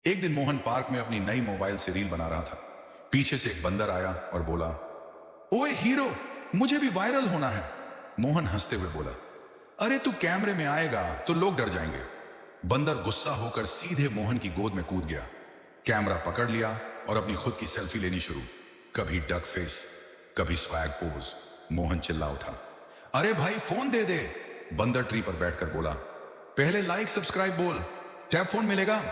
एक दिन मोहन पार्क में अपनी नई मोबाइल से रील बना रहा था। पीछे से एक बंदर आया और बोला, ओए हीरो, मुझे भी वायरल होना है। मोहन हंसते हुए बोला, अरे तू कैमरे में आएगा तो लोग डर जाएंगे। बंदर गुस्सा होकर सीधे मोहन की गोद में कूद गया, कैमरा पकड़ लिया और अपनी खुद की सेल्फी लेनी शुरू। कभी डक फेस, कभी स्वैग पोज। मोहन चिल्ला उठा, अरे भाई फोन दे दे। बंदर ट्री पर बैठकर बोला, पहले लाइक सब्सक्राइब बोल, टैब फोन मिलेगा।